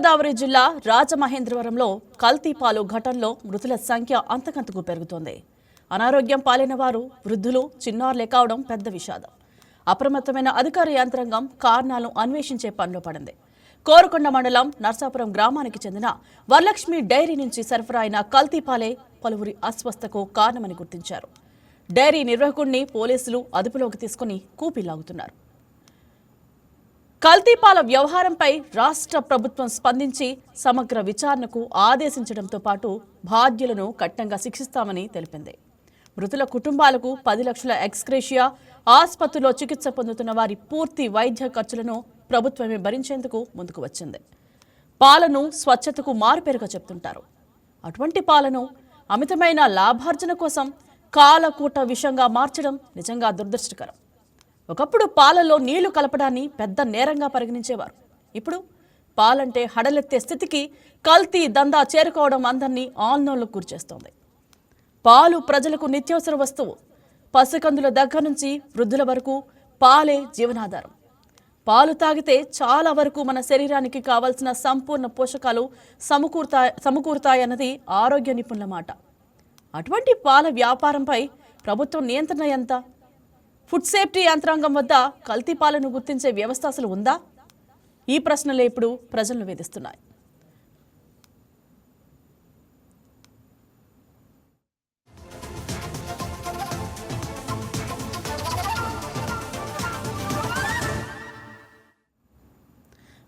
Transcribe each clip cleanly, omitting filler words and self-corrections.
తూర్పుగోదావరి జిల్లా రాజమహేంద్రవరంలో కల్తీ పాలు ఘటనలో మృతుల సంఖ్య అంతకంతకు పెరుగుతోంది. అనారోగ్యం పాలైన వారు వృద్ధులు, చిన్నారులే కావడం పెద్ద విషాదం. అప్రమత్తమైన అధికార యంత్రాంగం కారణాలను అన్వేషించే పనిలో పడింది. కోరుకొండ మండలం నర్సాపురం గ్రామానికి చెందిన వరలక్ష్మి డైరీ నుంచి సరఫరా అయిన కల్తీ పాలే పలువురి అస్వస్థకు కారణమని గుర్తించారు. డైరీ నిర్వాహకుడిని పోలీసులు అదుపులోకి తీసుకుని కూపీలాగుతున్నారు. కల్తీపాల వ్యవహారంపై రాష్ట్ర ప్రభుత్వం స్పందించి సమగ్ర విచారణకు ఆదేశించడంతో పాటు బాధ్యులను కఠినంగా శిక్షిస్తామని తెలిపింది. మృతుల కుటుంబాలకు 10 లక్షల ఎక్స్గ్రేషియా, ఆసుపత్రిలో చికిత్స పొందుతున్న వారి పూర్తి వైద్య ఖర్చులను ప్రభుత్వమే భరించేందుకు ముందుకు వచ్చింది. పాలను స్వచ్ఛతకు మారుపేరుగా చెప్తుంటారు. అటువంటి పాలను అమితమైన లాభార్జన కోసం కాలకూట విషంగా మార్చడం నిజంగా దురదృష్టకరం. ఒకప్పుడు పాలలో నీళ్లు కలపడాన్ని పెద్ద నేరంగా పరిగణించేవారు. ఇప్పుడు పాలంటే హడలెత్తే స్థితికి కల్తీ దందా చేరుకోవడం అందరినీ ఆందోళనకు గురిచేస్తోంది. పాలు ప్రజలకు నిత్యావసర వస్తువు. పసికందుల దగ్గర నుంచి వృద్ధుల వరకు పాలే జీవనాధారం. పాలు తాగితే చాలా వరకు మన శరీరానికి కావాల్సిన సంపూర్ణ పోషకాలు సమకూరుతాయన్నది ఆరోగ్య నిపుణుల మాట. అటువంటి పాల వ్యాపారంపై ప్రభుత్వం నియంత్రణ ఎంత? ఫుడ్ సేఫ్టీ యంత్రాంగం వద్ద కల్తీ పాలను గుర్తించే వ్యవస్థ అసలు ఉందా? ఈ ప్రశ్నలే ఇప్పుడు ప్రజలను వేధిస్తున్నాయి.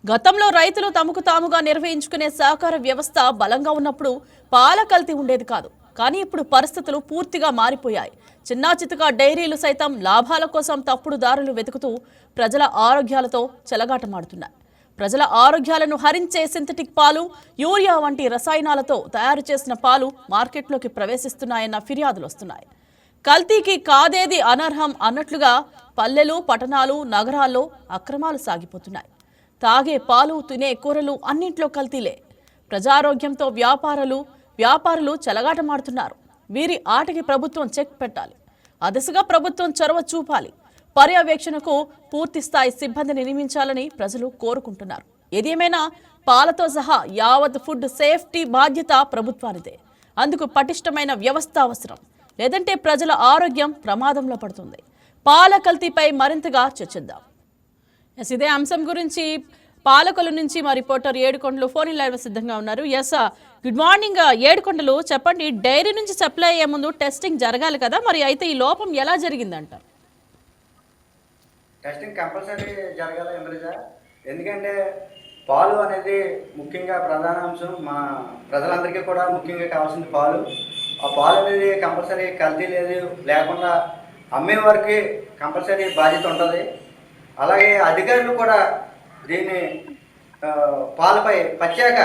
గతంలో రైతులు తమకు తాముగా నిర్వహించుకునే సహకార వ్యవస్థ బలంగా ఉన్నప్పుడు పాల కల్తీ ఉండేది కాదు. కానీ ఇప్పుడు పరిస్థితులు పూర్తిగా మారిపోయాయి. చిన్నా చితకా డైరీలు సైతం లాభాల కోసం తప్పుడు దారులు వెతుకుతూ ప్రజల ఆరోగ్యాలతో చెలగాటమాడుతున్నాయి. ప్రజల ఆరోగ్యాలను హరించే సింథటిక్ పాలు, యూరియా వంటి రసాయనాలతో తయారు చేసిన పాలు మార్కెట్లోకి ప్రవేశిస్తున్నాయన్న ఫిర్యాదులు వస్తున్నాయి. కల్తీకి కాదేది అనర్హం అన్నట్లుగా పల్లెలు, పట్టణాలు, నగరాల్లో అక్రమాలు సాగిపోతున్నాయి. తాగే పాలు, తినే కూరలు అన్నింట్లో కల్తీలే. ప్రజారోగ్యంతో వ్యాపారులు చెలగాటమాడుతున్నారు. వీరి ఆటకి ప్రభుత్వం చెక్ పెట్టాలి. ఆ దిశగా ప్రభుత్వం చొరవ చూపాలి. పర్యవేక్షణకు పూర్తి స్థాయి సిబ్బందిని నియమించాలని ప్రజలు కోరుకుంటున్నారు. ఏదేమైనా పాలతో సహా యావత్ ఫుడ్ సేఫ్టీ బాధ్యత ప్రభుత్వానిదే. అందుకు పటిష్టమైన వ్యవస్థ అవసరం. లేదంటే ప్రజల ఆరోగ్యం ప్రమాదంలో పడుతుంది. పాల కల్తీపై మరింతగా చర్చిద్దాం. ఇదే అంశం గురించి పాలకొల్లు నుంచి మా రిపోర్టర్ ఏడుకొండలు ఫోన్ లైవ్ సిద్ధంగా ఉన్నారు. గుడ్ మార్నింగ్ ఏడుకొండలు, చెప్పండి, డైరీ నుంచి సప్లై అయ్యే ముందు టెస్టింగ్ జరగాలి కదా, మరి అయితే ఈ లోపం ఎలా జరిగిందంట? టెస్టింగ్ కంపల్సరీ జరగాలి ఇంద్రజ. ఎందుకంటే పాలు అనేది ముఖ్యంగా ప్రధాన అంశం. మా ప్రజలందరికీ కూడా ముఖ్యంగా కావాల్సింది పాలు. ఆ పాలు అనేది కంపల్సరీ కల్తీ లేకుండా అమ్మేవారికి కంపల్సరీ బాధ్యత ఉంటుంది. అలాగే అధికారులు కూడా దీన్ని పాలపై ప్రత్యేక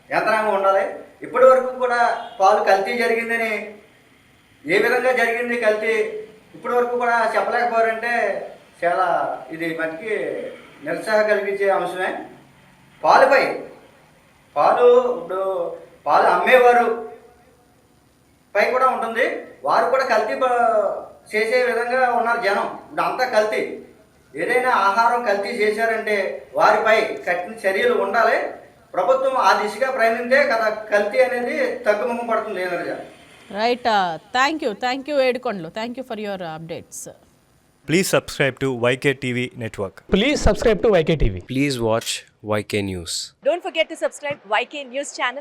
యంత్రాంగం ఉండాలి. ఇప్పటి వరకు కూడా పాలు కల్తీ జరిగిందని, ఏ విధంగా జరిగింది కల్తీ ఇప్పటి వరకు కూడా చెప్పలేకపోయారంటే చాలా ఇది మనకి నిరుత్సాహం కలిగించే అంశమే. పాలు ఇప్పుడు పాలు అమ్మేవారు పై కూడా ఉంటుంది. వారు కూడా కల్తీ చేసే విధంగా ఉన్నారు జనం. ఇప్పుడు అంతా కల్తీ. ఏదైనా ఆహారం కల్తీ చేశారంటే వారిపై కఠిన చర్యలు ఉండాలి. ప్రభుత్వం ఆ దిశగా ప్రయాణించే కదా కల్తీ అనేది తగ్గుముఖం పడుతుంది. Right, thank you Edukondalu. Thank you for your updates. Please subscribe to YK TV Network. Please subscribe to YK TV. Please watch YK News. Don't forget to subscribe YK News channel.